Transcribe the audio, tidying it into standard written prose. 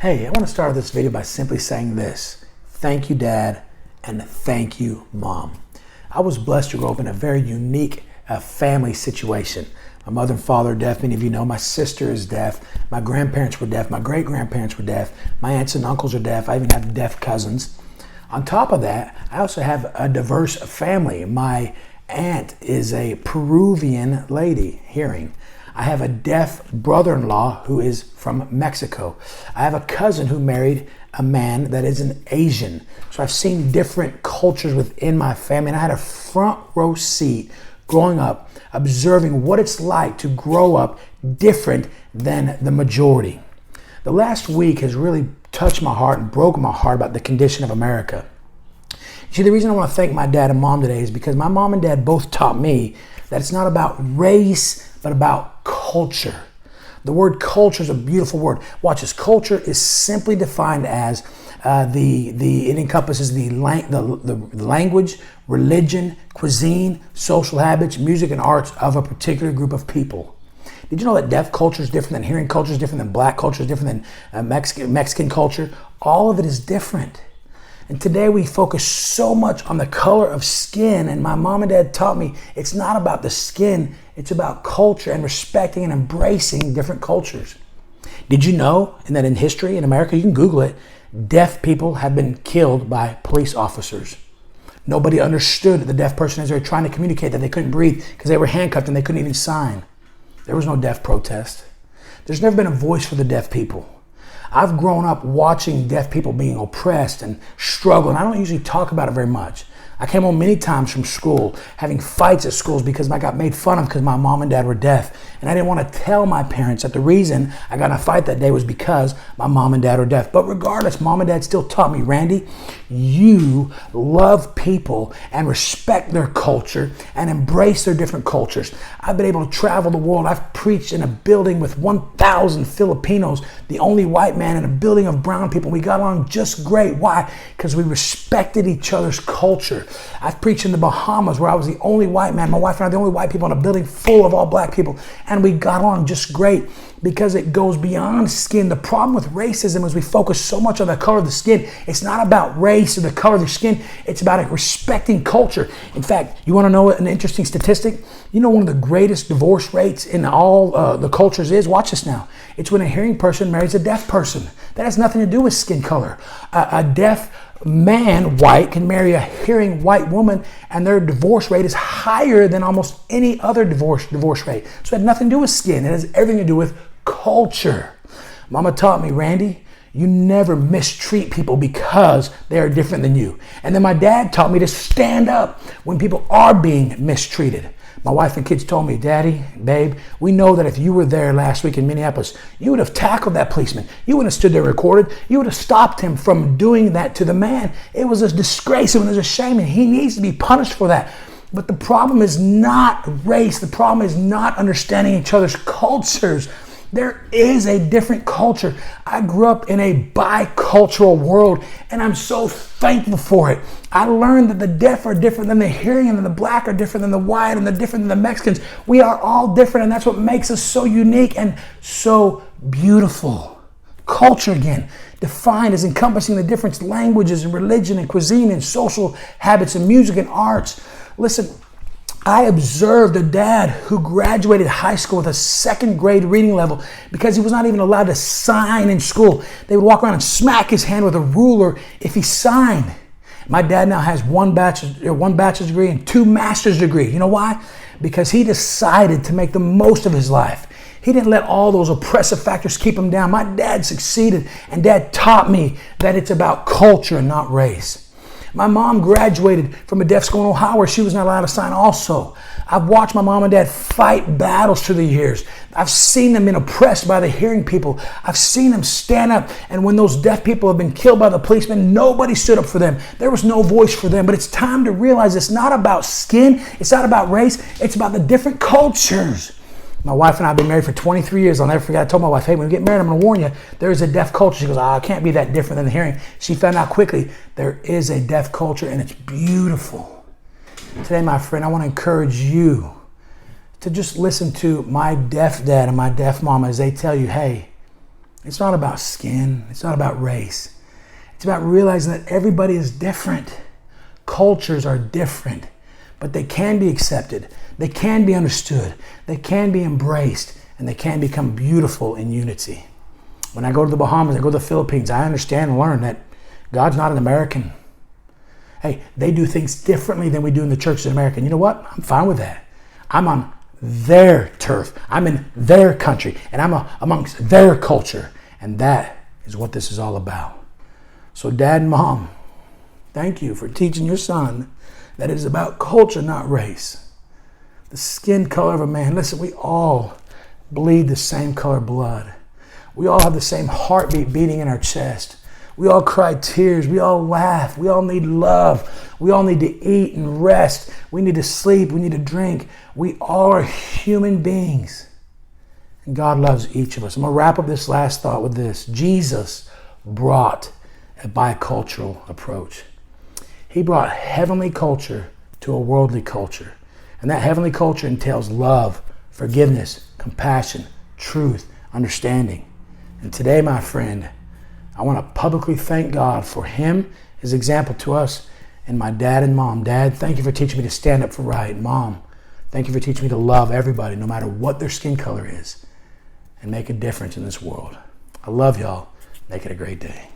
Hey, I want to start this video by simply saying this. Thank you, Dad, and thank you, Mom. I was blessed to grow up in a very unique family situation. My mother and father are deaf, many of you know. My sister is deaf. My grandparents were deaf. My great-grandparents were deaf. My aunts and uncles are deaf. I even have deaf cousins. On top of that, I also have a diverse family. My aunt is a Peruvian lady, hearing. I have a deaf brother-in-law who is from Mexico. I have a cousin who married a man that is an Asian. So I've seen different cultures within my family, and I had a front row seat growing up, observing what it's like to grow up different than the majority. The last week has really touched my heart and broken my heart about the condition of America. You see, the reason I want to thank my dad and mom today is because my mom and dad both taught me that it's not about race, but about culture. The word culture is a beautiful word. Watch this. Culture is simply defined as it encompasses the language, religion, cuisine, social habits, music, and arts of a particular group of people. Did you know that deaf culture is different than hearing culture is different than black culture is different than Mexican culture? All of it is different. And today we focus so much on the color of skin, and my mom and dad taught me it's not about the skin, it's about culture and respecting and embracing different cultures. Did you know that in history in America, you can Google it, deaf people have been killed by police officers. Nobody understood the deaf person as they were trying to communicate that they couldn't breathe because they were handcuffed and they couldn't even sign. There was no deaf protest. There's never been a voice for the deaf people. I've grown up watching deaf people being oppressed and struggling. I don't usually talk about it very much. I came home many times from school having fights at schools because I got made fun of because my mom and dad were deaf. And I didn't want to tell my parents that the reason I got in a fight that day was because my mom and dad were deaf. But regardless, mom and dad still taught me, Randy, you love people and respect their culture and embrace their different cultures. I've been able to travel the world. I've preached in a building with 1,000 Filipinos, the only white man in a building of brown people. We got along just great. Why? Because we respected each other's culture. I've preached in the Bahamas where I was the only white man. My wife and I are the only white people in a building full of all black people. And we got along just great because it goes beyond skin. The problem with racism is we focus so much on the color of the skin. It's not about race or the color of the skin. It's about respecting culture. In fact, you want to know an interesting statistic? You know one of the greatest divorce rates in all the cultures is? Watch this now. It's when a hearing person marries a deaf person. That has nothing to do with skin color. A deaf man, white, can marry a hearing white woman and their divorce rate is higher than almost any other divorce rate. So it had nothing to do with skin. It has everything to do with culture. Mama taught me, Randy, you never mistreat people because they are different than you. And then my dad taught me to stand up when people are being mistreated. My wife and kids told me, Daddy, babe, we know that if you were there last week in Minneapolis, you would have tackled that policeman. You wouldn't have stood there and recorded. You would have stopped him from doing that to the man. It was a disgrace. It was a shame, and he needs to be punished for that. But the problem is not race. The problem is not understanding each other's cultures. There is a different culture. I grew up in a bicultural world, and I'm so thankful for it. I learned that the deaf are different than the hearing, and the black are different than the white, and the different than the Mexicans. We are all different, and that's what makes us so unique and so beautiful. Culture, again, defined as encompassing the different languages and religion and cuisine and social habits and music and arts. Listen, I observed a dad who graduated high school with a second grade reading level because he was not even allowed to sign in school. They would walk around and smack his hand with a ruler if he signed. My dad now has one bachelor's degree and 2 master's degrees. You know why? Because he decided to make the most of his life. He didn't let all those oppressive factors keep him down. My dad succeeded, and Dad taught me that it's about culture and not race. My mom graduated from a deaf school in Ohio where she was not allowed to sign also. I've watched my mom and dad fight battles through the years. I've seen them being oppressed by the hearing people. I've seen them stand up, and when those deaf people have been killed by the policemen, nobody stood up for them. There was no voice for them. But it's time to realize it's not about skin. It's not about race. It's about the different cultures. My wife and I have been married for 23 years. I'll never forget. I told my wife, hey, when we get married, I'm going to warn you, there is a deaf culture. She goes, I can't be that different than the hearing. She found out quickly there is a deaf culture, and it's beautiful. Today, my friend, I want to encourage you to just listen to my deaf dad and my deaf mom as they tell you, hey, It's not about skin. It's not about race. It's about realizing that everybody is different. Cultures are different, but they can be accepted. They can be understood. They can be embraced, and they can become beautiful in unity. When I go to the Bahamas, I go to the Philippines, I understand and learn that God's not an American. Hey, they do things differently than we do in the church in America. And you know what? I'm fine with that. I'm on their turf. I'm in their country, and I'm amongst their culture. And that is what this is all about. So Dad and Mom, thank you for teaching your son that it is about culture, not race. The skin color of a man. Listen, we all bleed the same color blood. We all have the same heartbeat beating in our chest. We all cry tears. We all laugh. We all need love. We all need to eat and rest. We need to sleep. We need to drink. We all are human beings. And God loves each of us. I'm going to wrap up this last thought with this. Jesus brought a bicultural approach. He brought heavenly culture to a worldly culture. And that heavenly culture entails love, forgiveness, compassion, truth, understanding. And today, my friend, I want to publicly thank God for him, his example to us, and my dad and mom. Dad, thank you for teaching me to stand up for right. Mom, thank you for teaching me to love everybody, no matter what their skin color is, and make a difference in this world. I love y'all. Make it a great day.